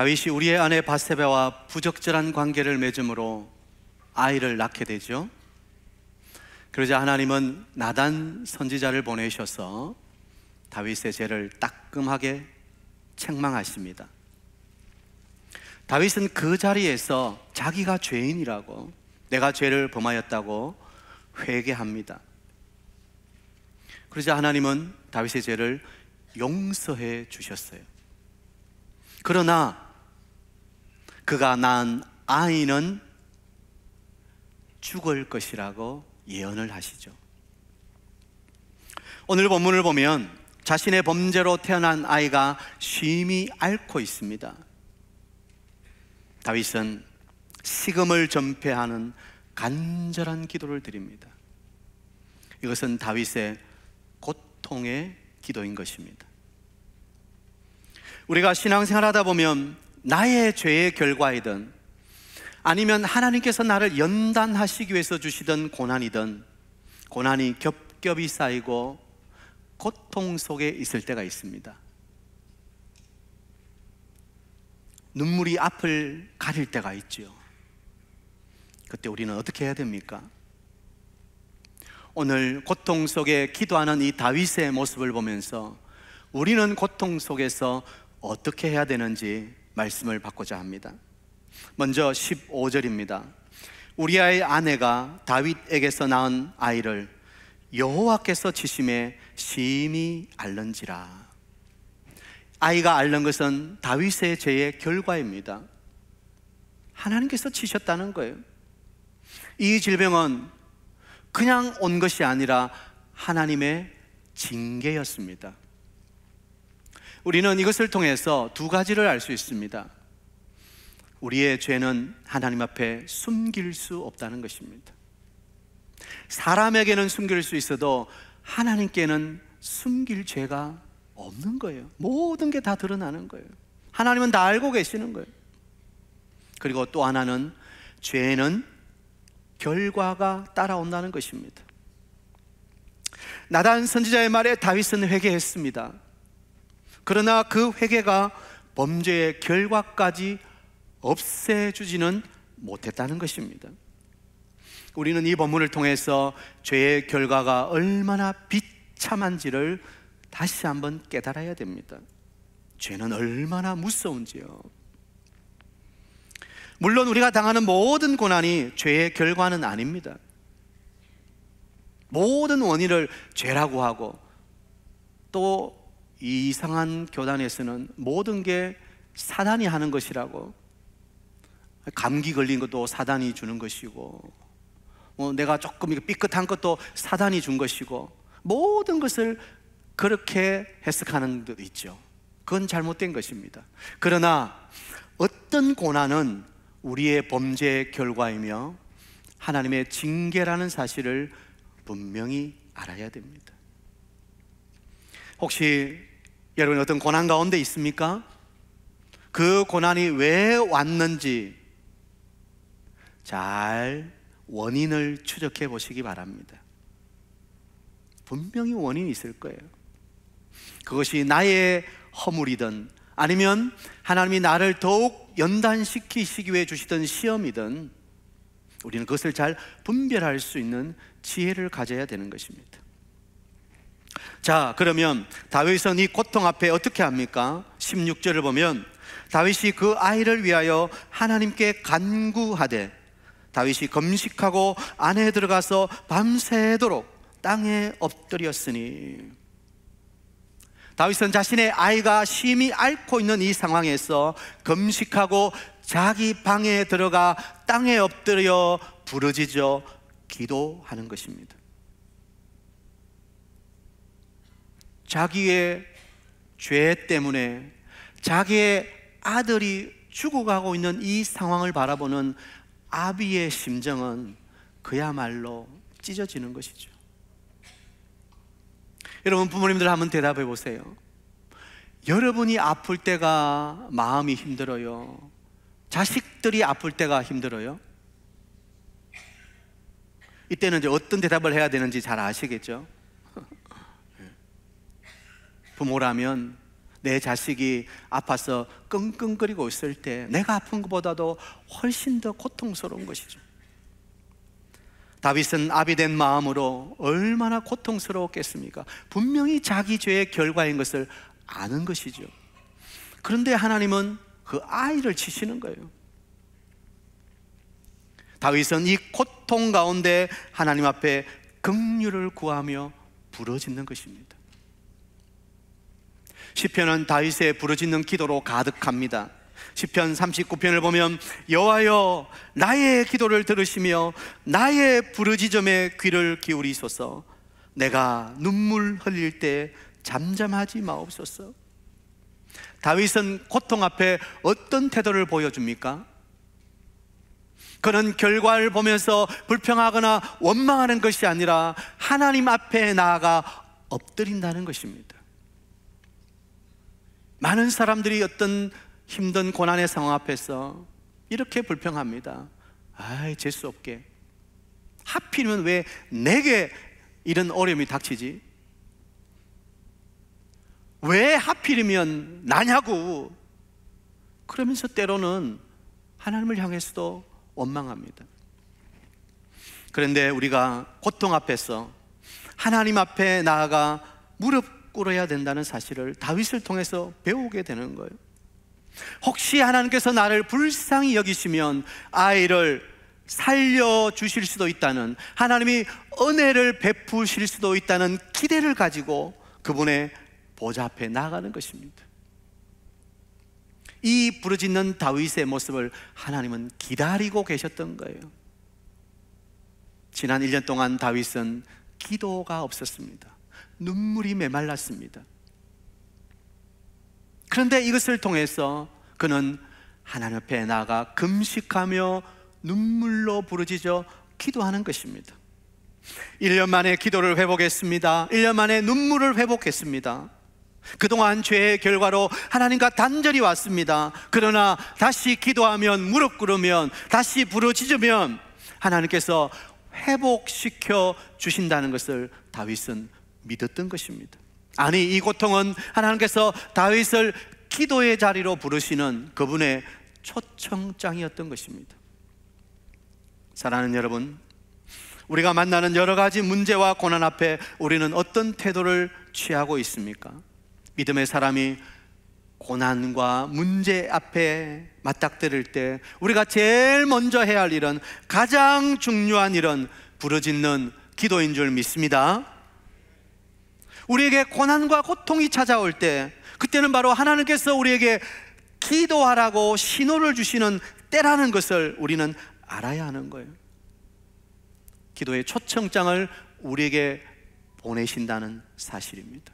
다윗이 우리의 아내 밧세바와 부적절한 관계를 맺음으로 아이를 낳게 되죠. 그러자 하나님은 나단 선지자를 보내셔서 다윗의 죄를 따끔하게 책망하십니다. 다윗은 그 자리에서 자기가 죄인이라고, 내가 죄를 범하였다고 회개합니다. 그러자 하나님은 다윗의 죄를 용서해 주셨어요. 그러나 그가 낳은 아이는 죽을 것이라고 예언을 하시죠. 오늘 본문을 보면 자신의 범죄로 태어난 아이가 쉼이 앓고 있습니다. 다윗은 식음을 전폐하는 간절한 기도를 드립니다. 이것은 다윗의 고통의 기도인 것입니다. 우리가 신앙생활하다 보면 나의 죄의 결과이든 아니면 하나님께서 나를 연단하시기 위해서 주시던 고난이든, 고난이 겹겹이 쌓이고 고통 속에 있을 때가 있습니다. 눈물이 앞을 가릴 때가 있죠. 그때 우리는 어떻게 해야 됩니까? 오늘 고통 속에 기도하는 이 다윗의 모습을 보면서 우리는 고통 속에서 어떻게 해야 되는지 말씀을 받고자 합니다. 먼저 15절입니다. 우리아의 아내가 다윗에게서 낳은 아이를 여호와께서 치심에 심히 앓는지라. 아이가 앓는 것은 다윗의 죄의 결과입니다. 하나님께서 치셨다는 거예요. 이 질병은 그냥 온 것이 아니라 하나님의 징계였습니다. 우리는 이것을 통해서 두 가지를 알 수 있습니다. 우리의 죄는 하나님 앞에 숨길 수 없다는 것입니다. 사람에게는 숨길 수 있어도 하나님께는 숨길 죄가 없는 거예요. 모든 게 다 드러나는 거예요. 하나님은 다 알고 계시는 거예요. 그리고 또 하나는 죄는 결과가 따라온다는 것입니다. 나단 선지자의 말에 다윗은 회개했습니다. 그러나 그 회개가 범죄의 결과까지 없애주지는 못했다는 것입니다. 우리는 이 본문을 통해서 죄의 결과가 얼마나 비참한지를 다시 한번 깨달아야 됩니다. 죄는 얼마나 무서운지요. 물론 우리가 당하는 모든 고난이 죄의 결과는 아닙니다. 모든 원인을 죄라고 하고, 또 이상한 교단에서는 모든 게 사단이 하는 것이라고, 감기 걸린 것도 사단이 주는 것이고, 내가 조금 삐끗한 것도 사단이 준 것이고, 모든 것을 그렇게 해석하는 것도 있죠. 그건 잘못된 것입니다. 그러나 어떤 고난은 우리의 범죄의 결과이며 하나님의 징계라는 사실을 분명히 알아야 됩니다. 혹시 여러분 어떤 고난 가운데 있습니까? 그 고난이 왜 왔는지 잘 원인을 추적해 보시기 바랍니다. 분명히 원인이 있을 거예요. 그것이 나의 허물이든 아니면 하나님이 나를 더욱 연단시키시기 위해 주시던 시험이든 우리는 그것을 잘 분별할 수 있는 지혜를 가져야 되는 것입니다. 자, 그러면 다윗은 이 고통 앞에 어떻게 합니까? 16절을 보면 다윗이 그 아이를 위하여 하나님께 간구하되 다윗이 금식하고 안에 들어가서 밤새도록 땅에 엎드렸으니. 다윗은 자신의 아이가 심히 앓고 있는 이 상황에서 금식하고 자기 방에 들어가 땅에 엎드려 부르짖어 기도하는 것입니다. 자기의 죄 때문에 자기의 아들이 죽어가고 있는 이 상황을 바라보는 아비의 심정은 그야말로 찢어지는 것이죠. 여러분, 부모님들 한번 대답해 보세요. 여러분이 아플 때가 마음이 힘들어요? 자식들이 아플 때가 힘들어요? 이때는 이제 어떤 대답을 해야 되는지 잘 아시겠죠? 부모라면 내 자식이 아파서 끙끙거리고 있을 때 내가 아픈 것보다도 훨씬 더 고통스러운 것이죠. 다윗은 아비된 마음으로 얼마나 고통스러웠겠습니까? 분명히 자기 죄의 결과인 것을 아는 것이죠. 그런데 하나님은 그 아이를 치시는 거예요. 다윗은 이 고통 가운데 하나님 앞에 긍휼을 구하며 부르짖는 것입니다. 시편은 다윗의 부르짖는 기도로 가득합니다. 시편 39편을 보면 여호와여 나의 기도를 들으시며 나의 부르짖음에 귀를 기울이소서. 내가 눈물 흘릴 때 잠잠하지 마옵소서. 다윗은 고통 앞에 어떤 태도를 보여줍니까? 그는 결과를 보면서 불평하거나 원망하는 것이 아니라 하나님 앞에 나아가 엎드린다는 것입니다. 많은 사람들이 어떤 힘든 고난의 상황 앞에서 이렇게 불평합니다. 아이, 재수 없게. 하필이면 왜 내게 이런 어려움이 닥치지? 왜 하필이면 나냐고. 그러면서 때로는 하나님을 향해서도 원망합니다. 그런데 우리가 고통 앞에서 하나님 앞에 나아가 무릎 꿇어야 된다는 사실을 다윗을 통해서 배우게 되는 거예요. 혹시 하나님께서 나를 불쌍히 여기시면 아이를 살려주실 수도 있다는, 하나님이 은혜를 베푸실 수도 있다는 기대를 가지고 그분의 보좌 앞에 나아가는 것입니다. 이 부르짖는 다윗의 모습을 하나님은 기다리고 계셨던 거예요. 지난 1년 동안 다윗은 기도가 없었습니다. 눈물이 메말랐습니다. 그런데 이것을 통해서 그는 하나님 앞에 나아가 금식하며 눈물로 부르짖어 기도하는 것입니다. 1년 만에 기도를 회복했습니다. 1년 만에 눈물을 회복했습니다. 그동안 죄의 결과로 하나님과 단절이 왔습니다. 그러나 다시 기도하면, 무릎 꿇으면, 다시 부르짖으면 하나님께서 회복시켜 주신다는 것을 다윗은 믿었던 것입니다. 아니, 이 고통은 하나님께서 다윗을 기도의 자리로 부르시는 그분의 초청장이었던 것입니다. 사랑하는 여러분, 우리가 만나는 여러 가지 문제와 고난 앞에 우리는 어떤 태도를 취하고 있습니까? 믿음의 사람이 고난과 문제 앞에 맞닥뜨릴 때 우리가 제일 먼저 해야 할 일은, 가장 중요한 일은 부르짖는 기도인 줄 믿습니다. 우리에게 고난과 고통이 찾아올 때, 그때는 바로 하나님께서 우리에게 기도하라고 신호를 주시는 때라는 것을 우리는 알아야 하는 거예요. 기도의 초청장을 우리에게 보내신다는 사실입니다.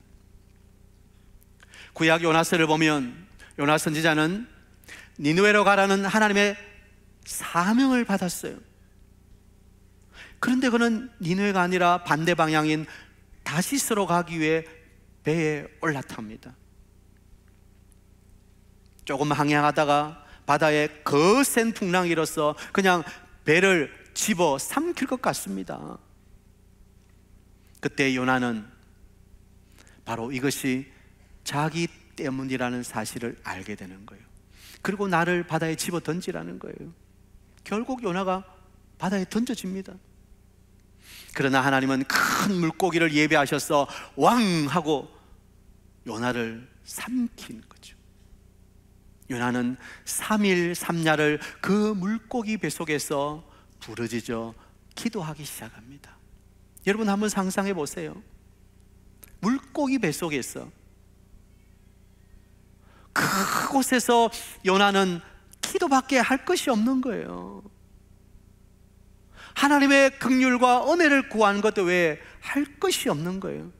구약 요나서를 보면 요나 선지자는 니느웨로 가라는 하나님의 사명을 받았어요. 그런데 그는 니느웨가 아니라 반대 방향인 다시스로 가기 위해 배에 올라탑니다. 조금 항해하다가 바다에 거센 풍랑이 일어서 그냥 배를 집어 삼킬 것 같습니다. 그때 요나는 바로 이것이 자기 때문이라는 사실을 알게 되는 거예요. 그리고 나를 바다에 집어 던지라는 거예요. 결국 요나가 바다에 던져집니다. 그러나 하나님은 큰 물고기를 예비하셔서 왕 하고 요나를 삼킨 거죠. 요나는 3일 3야를 그 물고기 뱃속에서 부르짖어 기도하기 시작합니다. 여러분 한번 상상해 보세요. 물고기 뱃속에서, 그곳에서 요나는 기도밖에 할 것이 없는 거예요. 하나님의 긍휼과 은혜를 구하는 것 외에 할 것이 없는 거예요.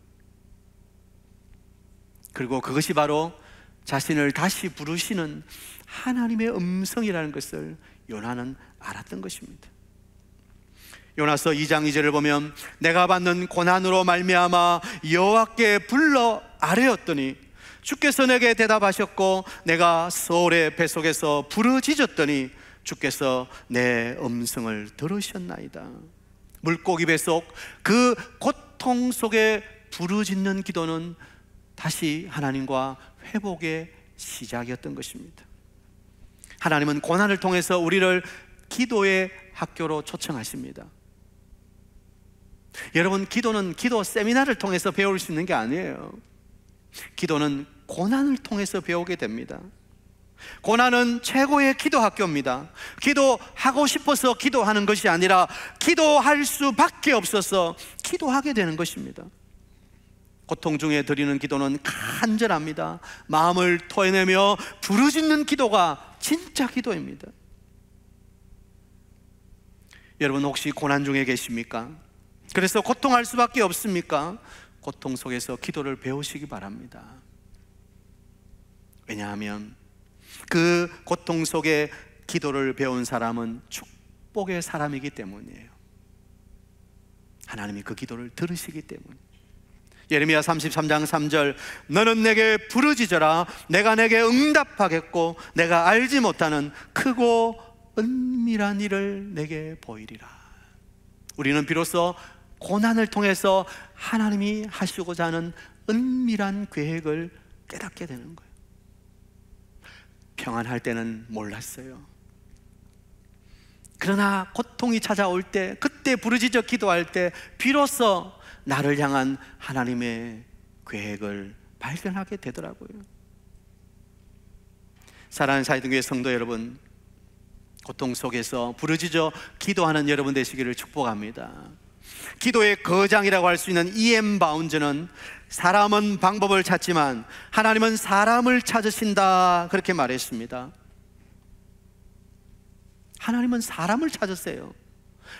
그리고 그것이 바로 자신을 다시 부르시는 하나님의 음성이라는 것을 요나는 알았던 것입니다. 요나서 2장 2절을 보면 내가 받는 고난으로 말미암아 여호와께 불러 아뢰었더니 주께서 내게 대답하셨고 내가 서울의 뱃속에서 부르짖었더니 주께서 내 음성을 들으셨나이다. 물고기 뱃속 그 고통 속에 부르짖는 기도는 다시 하나님과 회복의 시작이었던 것입니다. 하나님은 고난을 통해서 우리를 기도의 학교로 초청하십니다. 여러분, 기도는 기도 세미나를 통해서 배울 수 있는 게 아니에요. 기도는 고난을 통해서 배우게 됩니다. 고난은 최고의 기도 학교입니다. 기도하고 싶어서 기도하는 것이 아니라 기도할 수밖에 없어서 기도하게 되는 것입니다. 고통 중에 드리는 기도는 간절합니다. 마음을 토해내며 부르짖는 기도가 진짜 기도입니다. 여러분, 혹시 고난 중에 계십니까? 그래서 고통할 수밖에 없습니까? 고통 속에서 기도를 배우시기 바랍니다. 왜냐하면 그 고통 속에 기도를 배운 사람은 축복의 사람이기 때문이에요. 하나님이 그 기도를 들으시기 때문에. 예레미야 33장 3절, 너는 내게 부르짖어라. 내가 내게 응답하겠고 내가 알지 못하는 크고 은밀한 일을 내게 보이리라. 우리는 비로소 고난을 통해서 하나님이 하시고자 하는 은밀한 계획을 깨닫게 되는 거예요. 평안할 때는 몰랐어요. 그러나 고통이 찾아올 때, 그때 부르짖어 기도할 때 비로소 나를 향한 하나님의 계획을 발견하게 되더라고요. 사랑하는 사이등교회 성도 여러분, 고통 속에서 부르짖어 기도하는 여러분 되시기를 축복합니다. 기도의 거장이라고 할 수 있는 E.M. 바운즈는 사람은 방법을 찾지만 하나님은 사람을 찾으신다, 그렇게 말했습니다. 하나님은 사람을 찾으세요.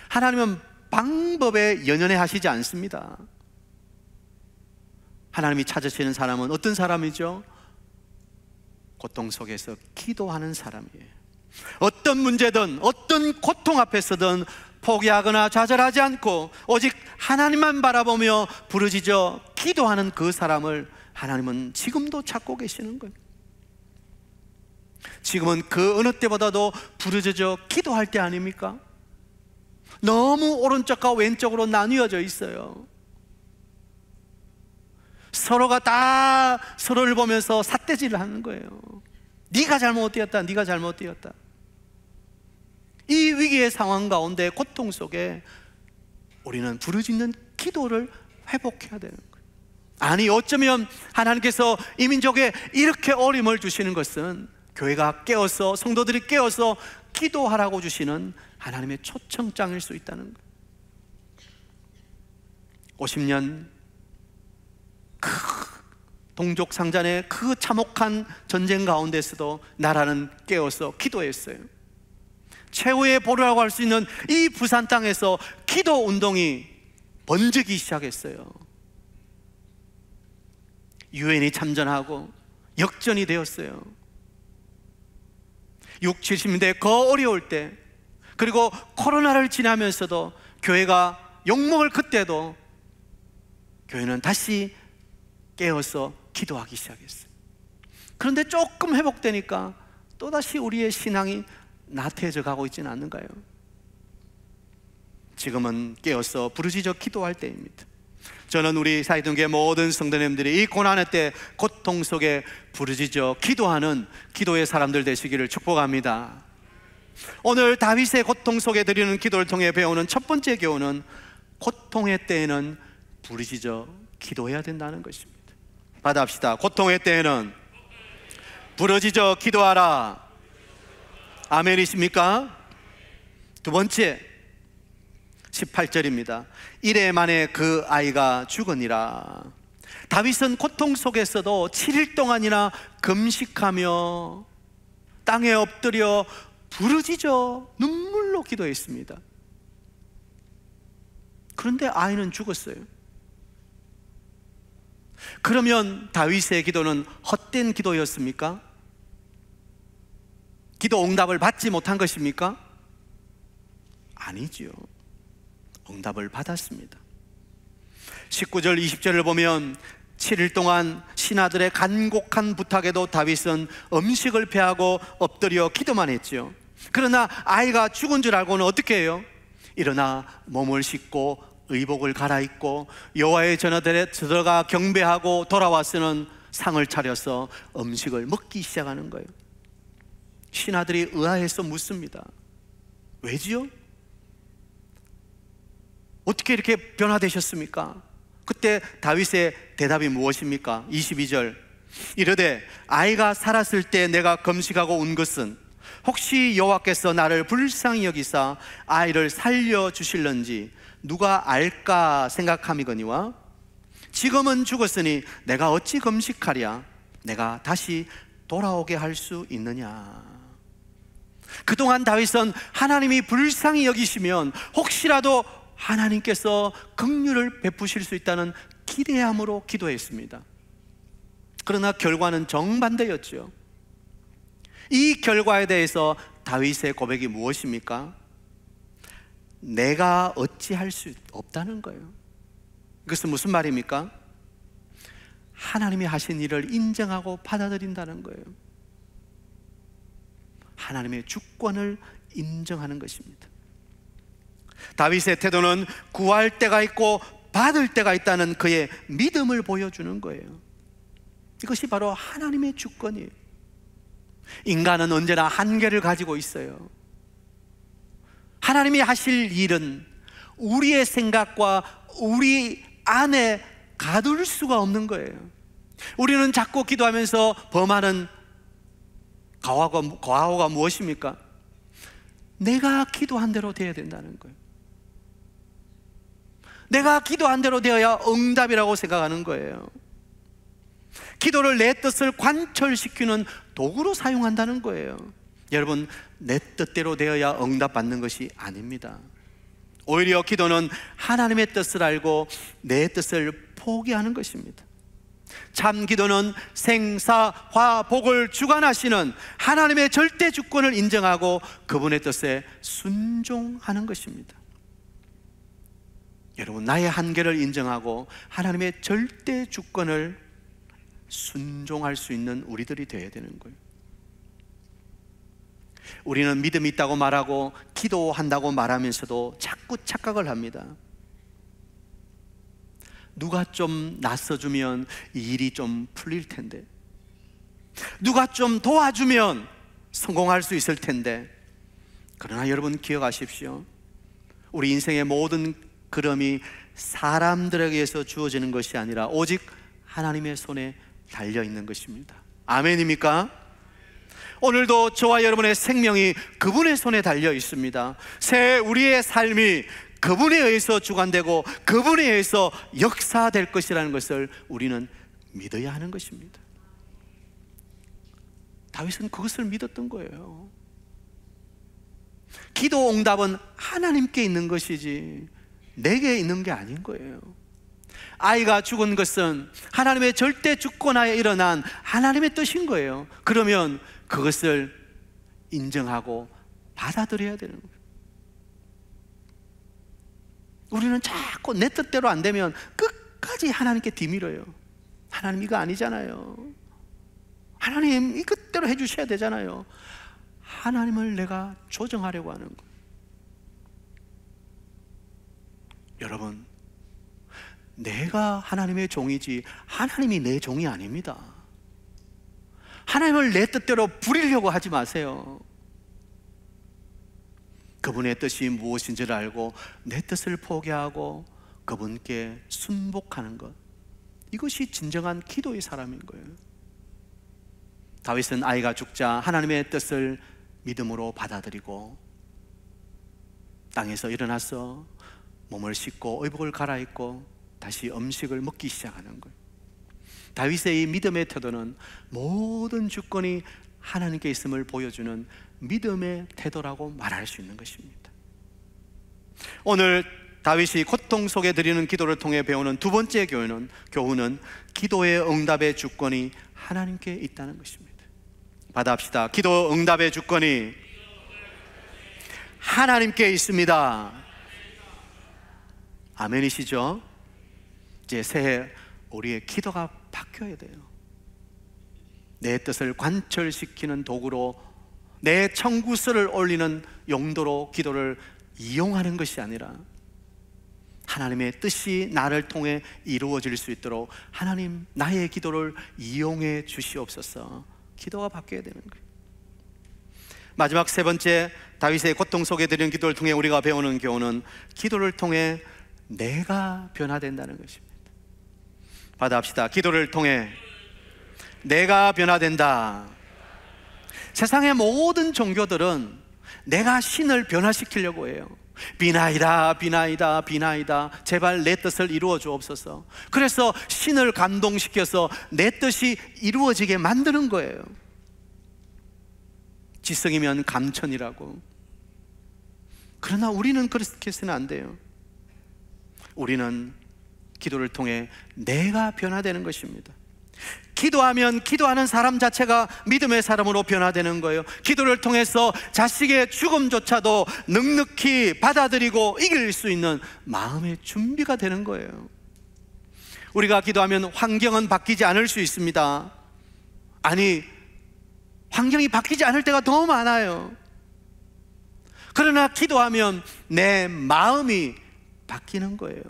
하나님은 방법에 연연해 하시지 않습니다. 하나님이 찾으시는 사람은 어떤 사람이죠? 고통 속에서 기도하는 사람이에요. 어떤 문제든 어떤 고통 앞에서든 포기하거나 좌절하지 않고 오직 하나님만 바라보며 부르짖어 기도하는 그 사람을 하나님은 지금도 찾고 계시는 거예요. 지금은 그 어느 때보다도 부르짖어 기도할 때 아닙니까? 너무 오른쪽과 왼쪽으로 나뉘어져 있어요. 서로가 다 서로를 보면서 삿대질을 하는 거예요. 네가 잘못되었다, 네가 잘못되었다. 이 위기의 상황 가운데, 고통 속에 우리는 부르짖는 기도를 회복해야 되는 거예요. 아니, 어쩌면 하나님께서 이 민족에 이렇게 어려움을 주시는 것은 교회가 깨어서, 성도들이 깨어서 기도하라고 주시는 하나님의 초청장일 수 있다는 거예요. 50년 그 동족 상잔의 그 참혹한 전쟁 가운데서도 나라는 깨어서 기도했어요. 최후의 보루라고 할 수 있는 이 부산 땅에서 기도 운동이 번지기 시작했어요. 유엔이 참전하고 역전이 되었어요. 60, 70년대 그 어려울 때, 그리고 코로나를 지나면서도 교회가 욕먹을 그때도 교회는 다시 깨어서 기도하기 시작했어요. 그런데 조금 회복되니까 또다시 우리의 신앙이 나태해져 가고 있지는 않는가요? 지금은 깨어서 부르짖어 기도할 때입니다. 저는 우리 사이등교회 모든 성도님들이 이 고난의 때, 고통 속에 부르짖어 기도하는 기도의 사람들 되시기를 축복합니다. 오늘 다윗의 고통 속에 드리는 기도를 통해 배우는 첫 번째 교훈은 고통의 때에는 부르짖어 기도해야 된다는 것입니다. 받아합시다. 고통의 때에는 부르짖어 기도하라. 아멘이십니까? 두 번째, 18절입니다. 이래 만에 그 아이가 죽으니라. 다윗은 고통 속에서도 7일 동안이나 금식하며 땅에 엎드려 부르짖어 눈물로 기도했습니다. 그런데 아이는 죽었어요. 그러면 다윗의 기도는 헛된 기도였습니까? 기도 응답을 받지 못한 것입니까? 아니지요. 응답을 받았습니다. 19절 20절을 보면 7일 동안 신하들의 간곡한 부탁에도 다윗은 음식을 패하고 엎드려 기도만 했죠. 그러나 아이가 죽은 줄 알고는 어떻게 해요? 일어나 몸을 씻고 의복을 갈아입고 여호와의 전화들에 들어가 경배하고 돌아와서는 상을 차려서 음식을 먹기 시작하는 거예요. 신하들이 의아해서 묻습니다. 왜지요? 어떻게 이렇게 변화되셨습니까? 그때 다윗의 대답이 무엇입니까? 22절 이르되 아이가 살았을 때 내가 금식하고 온 것은 혹시 여호와께서 나를 불쌍히 여기사 아이를 살려주실런지 누가 알까 생각함이거니와 지금은 죽었으니 내가 어찌 금식하랴 내가 다시 돌아오게 할 수 있느냐. 그동안 다윗은 하나님이 불쌍히 여기시면 혹시라도 하나님께서 긍휼을 베푸실 수 있다는 기대함으로 기도했습니다. 그러나 결과는 정반대였죠. 이 결과에 대해서 다윗의 고백이 무엇입니까? 내가 어찌할 수 없다는 거예요. 이것은 무슨 말입니까? 하나님이 하신 일을 인정하고 받아들인다는 거예요. 하나님의 주권을 인정하는 것입니다. 다윗의 태도는 구할 때가 있고 받을 때가 있다는 그의 믿음을 보여주는 거예요. 이것이 바로 하나님의 주권이에요. 인간은 언제나 한계를 가지고 있어요. 하나님이 하실 일은 우리의 생각과 우리 안에 가둘 수가 없는 거예요. 우리는 자꾸 기도하면서 범하는 과오가 무엇입니까? 내가 기도한 대로 되어야 된다는 거예요. 내가 기도한 대로 되어야 응답이라고 생각하는 거예요. 기도를 내 뜻을 관철시키는 도구로 사용한다는 거예요. 여러분, 내 뜻대로 되어야 응답받는 것이 아닙니다. 오히려 기도는 하나님의 뜻을 알고 내 뜻을 포기하는 것입니다. 참 기도는 생사화복을 주관하시는 하나님의 절대 주권을 인정하고 그분의 뜻에 순종하는 것입니다. 여러분, 나의 한계를 인정하고 하나님의 절대 주권을 순종할 수 있는 우리들이 되어야 되는 거예요. 우리는 믿음이 있다고 말하고 기도한다고 말하면서도 자꾸 착각을 합니다. 누가 좀 나서주면 이 일이 좀 풀릴 텐데, 누가 좀 도와주면 성공할 수 있을 텐데. 그러나 여러분 기억하십시오. 우리 인생의 모든 걸음이 사람들에게서 주어지는 것이 아니라 오직 하나님의 손에 달려있는 것입니다. 아멘입니까? 오늘도 저와 여러분의 생명이 그분의 손에 달려 있습니다. 새 우리의 삶이 그분에 의해서 주관되고 그분에 의해서 역사될 것이라는 것을 우리는 믿어야 하는 것입니다. 다윗은 그것을 믿었던 거예요. 기도 응답은 하나님께 있는 것이지 내게 있는 게 아닌 거예요. 아이가 죽은 것은 하나님의 절대 주권하에 일어난 하나님의 뜻인 거예요. 그러면 그것을 인정하고 받아들여야 되는 거예요. 우리는 자꾸 내 뜻대로 안 되면 끝까지 하나님께 뒤밀어요. 하나님 이거 아니잖아요. 하나님 이것대로 해주셔야 되잖아요. 하나님을 내가 조정하려고 하는 거예요. 여러분, 내가 하나님의 종이지 하나님이 내 종이 아닙니다. 하나님을 내 뜻대로 부리려고 하지 마세요. 그분의 뜻이 무엇인지를 알고 내 뜻을 포기하고 그분께 순복하는 것, 이것이 진정한 기도의 사람인 거예요. 다윗은 아이가 죽자 하나님의 뜻을 믿음으로 받아들이고 땅에서 일어나서 몸을 씻고 의복을 갈아입고 다시 음식을 먹기 시작하는 거예요. 다윗의 이 믿음의 태도는 모든 주권이 하나님께 있음을 보여주는 믿음의 태도라고 말할 수 있는 것입니다. 오늘 다윗이 고통 속에 드리는 기도를 통해 배우는 두 번째 교훈은 기도의 응답의 주권이 하나님께 있다는 것입니다. 받아합시다. 기도 응답의 주권이 하나님께 있습니다. 아멘이시죠? 이제 새해 우리의 기도가 바뀌어야 돼요. 내 뜻을 관철시키는 도구로, 내 청구서를 올리는 용도로 기도를 이용하는 것이 아니라 하나님의 뜻이 나를 통해 이루어질 수 있도록 하나님, 나의 기도를 이용해 주시옵소서. 기도가 바뀌어야 되는 거예요. 마지막 세 번째, 다윗의 고통 속에 드리는 기도를 통해 우리가 배우는 교훈은 기도를 통해 내가 변화된다는 것입니다. 받아합시다. 기도를 통해 내가 변화된다. 세상의 모든 종교들은 내가 신을 변화시키려고 해요. 비나이다, 비나이다, 비나이다, 제발 내 뜻을 이루어 주옵소서. 그래서 신을 감동시켜서 내 뜻이 이루어지게 만드는 거예요. 지성이면 감천이라고. 그러나 우리는 그렇게 해서는 안 돼요. 우리는 기도를 통해 내가 변화되는 것입니다. 기도하면 기도하는 사람 자체가 믿음의 사람으로 변화되는 거예요. 기도를 통해서 자식의 죽음조차도 넉넉히 받아들이고 이길 수 있는 마음의 준비가 되는 거예요. 우리가 기도하면 환경은 바뀌지 않을 수 있습니다. 아니, 환경이 바뀌지 않을 때가 너무 많아요. 그러나 기도하면 내 마음이 바뀌는 거예요.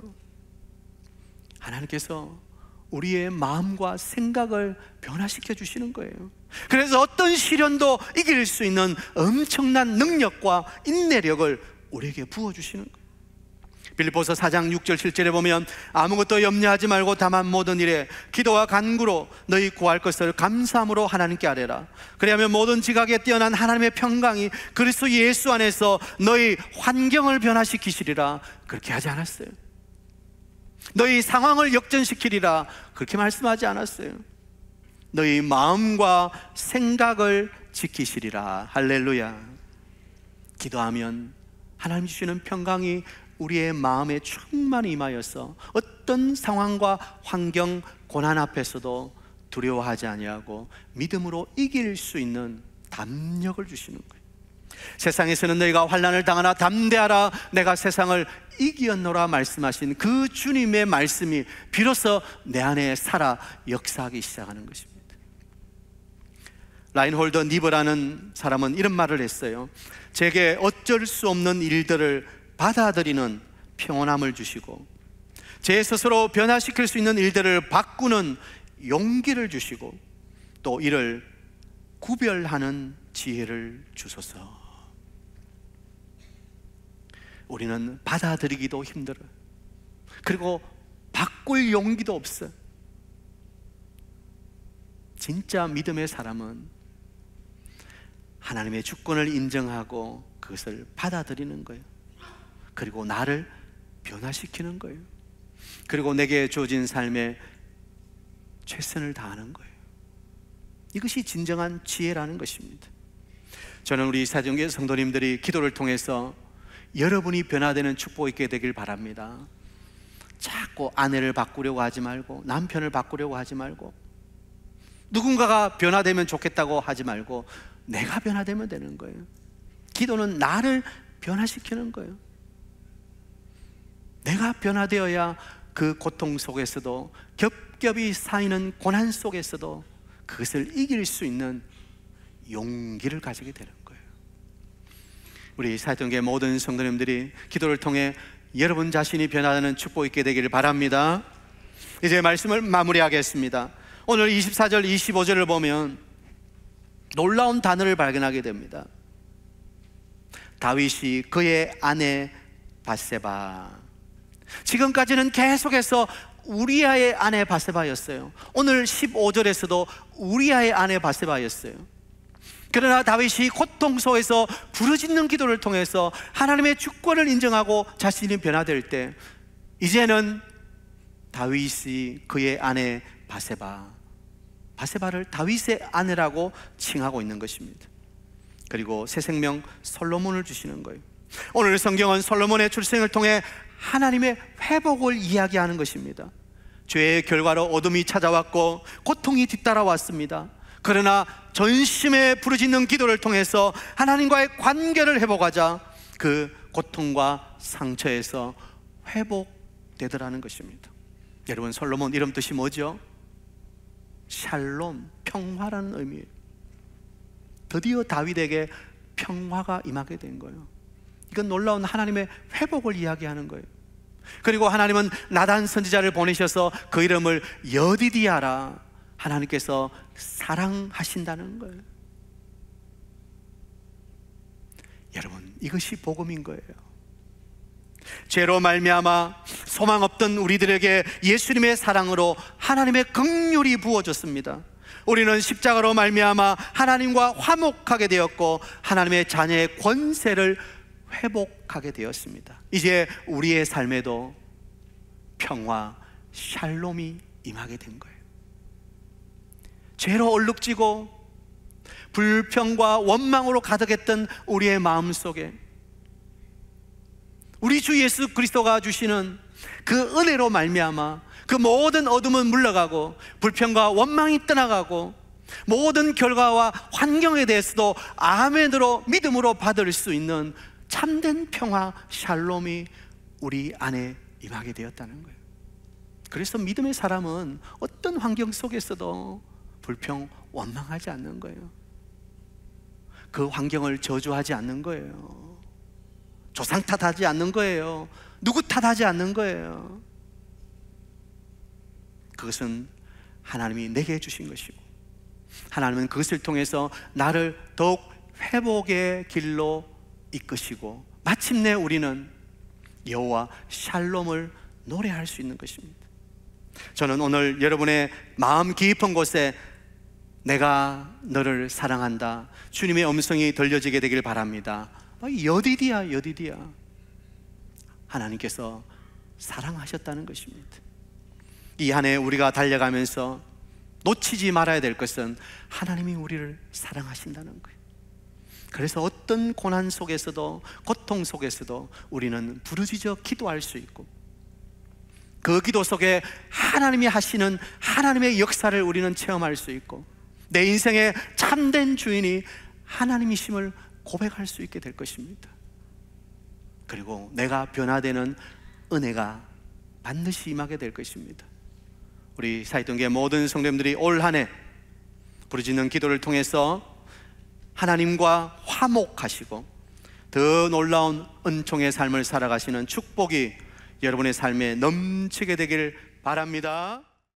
하나님께서 우리의 마음과 생각을 변화시켜 주시는 거예요. 그래서 어떤 시련도 이길 수 있는 엄청난 능력과 인내력을 우리에게 부어주시는 거예요. 빌립보서 4장 6절 7절에 보면 아무것도 염려하지 말고 다만 모든 일에 기도와 간구로 너희 구할 것을 감사함으로 하나님께 아뢰라. 그리하면 모든 지각에 뛰어난 하나님의 평강이 그리스도 예수 안에서 너희 환경을 변화시키시리라. 그렇게 하지 않았어요. 너희 상황을 역전시키리라. 그렇게 말씀하지 않았어요. 너희 마음과 생각을 지키시리라. 할렐루야. 기도하면 하나님 주시는 평강이 우리의 마음에 충만히 임하여서 어떤 상황과 환경, 고난 앞에서도 두려워하지 아니하고 믿음으로 이길 수 있는 담력을 주시는 거예요. 세상에서는 너희가 환난을 당하나 담대하라, 내가 세상을 이기었노라 말씀하신 그 주님의 말씀이 비로소 내 안에 살아 역사하기 시작하는 것입니다. 라인홀더 니버라는 사람은 이런 말을 했어요. 제게 어쩔 수 없는 일들을 받아들이는 평온함을 주시고 제 스스로 변화시킬 수 있는 일들을 바꾸는 용기를 주시고 또 이를 구별하는 지혜를 주소서. 우리는 받아들이기도 힘들어요. 그리고 바꿀 용기도 없어요. 진짜 믿음의 사람은 하나님의 주권을 인정하고 그것을 받아들이는 거예요. 그리고 나를 변화시키는 거예요. 그리고 내게 주어진 삶에 최선을 다하는 거예요. 이것이 진정한 지혜라는 것입니다. 저는 우리 사정교회 성도님들이 기도를 통해서 여러분이 변화되는 축복이 있게 되길 바랍니다. 자꾸 아내를 바꾸려고 하지 말고 남편을 바꾸려고 하지 말고 누군가가 변화되면 좋겠다고 하지 말고 내가 변화되면 되는 거예요. 기도는 나를 변화시키는 거예요. 내가 변화되어야 그 고통 속에서도 겹겹이 쌓이는 고난 속에서도 그것을 이길 수 있는 용기를 가지게 되는 거예요. 우리 사역동계 모든 성도님들이 기도를 통해 여러분 자신이 변화하는 축복이 있게 되기를 바랍니다. 이제 말씀을 마무리하겠습니다. 오늘 24절 25절을 보면 놀라운 단어를 발견하게 됩니다. 다윗이 그의 아내 밧세바, 지금까지는 계속해서 우리아의 아내 밧세바였어요. 오늘 15절에서도 우리아의 아내 밧세바였어요. 그러나 다윗이 고통 속에서 부르짖는 기도를 통해서 하나님의 주권을 인정하고 자신이 변화될 때 이제는 다윗이 그의 아내 밧세바를 다윗의 아내라고 칭하고 있는 것입니다. 그리고 새 생명 솔로몬을 주시는 거예요. 오늘 성경은 솔로몬의 출생을 통해 하나님의 회복을 이야기하는 것입니다. 죄의 결과로 어둠이 찾아왔고 고통이 뒤따라왔습니다. 그러나 전심에 부르짖는 기도를 통해서 하나님과의 관계를 회복하자 그 고통과 상처에서 회복되더라는 것입니다. 여러분, 솔로몬 이름 뜻이 뭐죠? 샬롬, 평화라는 의미예요. 드디어 다윗에게 평화가 임하게 된 거예요. 이건 놀라운 하나님의 회복을 이야기하는 거예요. 그리고 하나님은 나단 선지자를 보내셔서 그 이름을 여디디아라, 하나님께서 사랑하신다는 거예요. 여러분, 이것이 복음인 거예요. 죄로 말미암아 소망 없던 우리들에게 예수님의 사랑으로 하나님의 긍휼이 부어졌습니다. 우리는 십자가로 말미암아 하나님과 화목하게 되었고 하나님의 자녀의 권세를 회복하게 되었습니다. 이제 우리의 삶에도 평화, 샬롬이 임하게 된 거예요. 죄로 얼룩지고 불평과 원망으로 가득했던 우리의 마음속에 우리 주 예수 그리스도가 주시는 그 은혜로 말미암아 그 모든 어둠은 물러가고 불평과 원망이 떠나가고 모든 결과와 환경에 대해서도 아멘으로 믿음으로 받을 수 있는 참된 평화, 샬롬이 우리 안에 임하게 되었다는 거예요. 그래서 믿음의 사람은 어떤 환경 속에서도 불평, 원망하지 않는 거예요. 그 환경을 저주하지 않는 거예요. 조상 탓하지 않는 거예요. 누구 탓하지 않는 거예요. 그것은 하나님이 내게 주신 것이고 하나님은 그것을 통해서 나를 더욱 회복의 길로 이끄시고 마침내 우리는 여호와 샬롬을 노래할 수 있는 것입니다. 저는 오늘 여러분의 마음 깊은 곳에 내가 너를 사랑한다, 주님의 음성이 들려지게 되길 바랍니다. 여디디야, 여디디야. 하나님께서 사랑하셨다는 것입니다. 이 한 해 우리가 달려가면서 놓치지 말아야 될 것은 하나님이 우리를 사랑하신다는 거예요. 그래서 어떤 고난 속에서도 고통 속에서도 우리는 부르짖어 기도할 수 있고 그 기도 속에 하나님이 하시는 하나님의 역사를 우리는 체험할 수 있고 내 인생의 참된 주인이 하나님이심을 고백할 수 있게 될 것입니다. 그리고 내가 변화되는 은혜가 반드시 임하게 될 것입니다. 우리 사이동교회 모든 성도님들이 올 한 해 부르짖는 기도를 통해서 하나님과 화목하시고 더 놀라운 은총의 삶을 살아가시는 축복이 여러분의 삶에 넘치게 되길 바랍니다.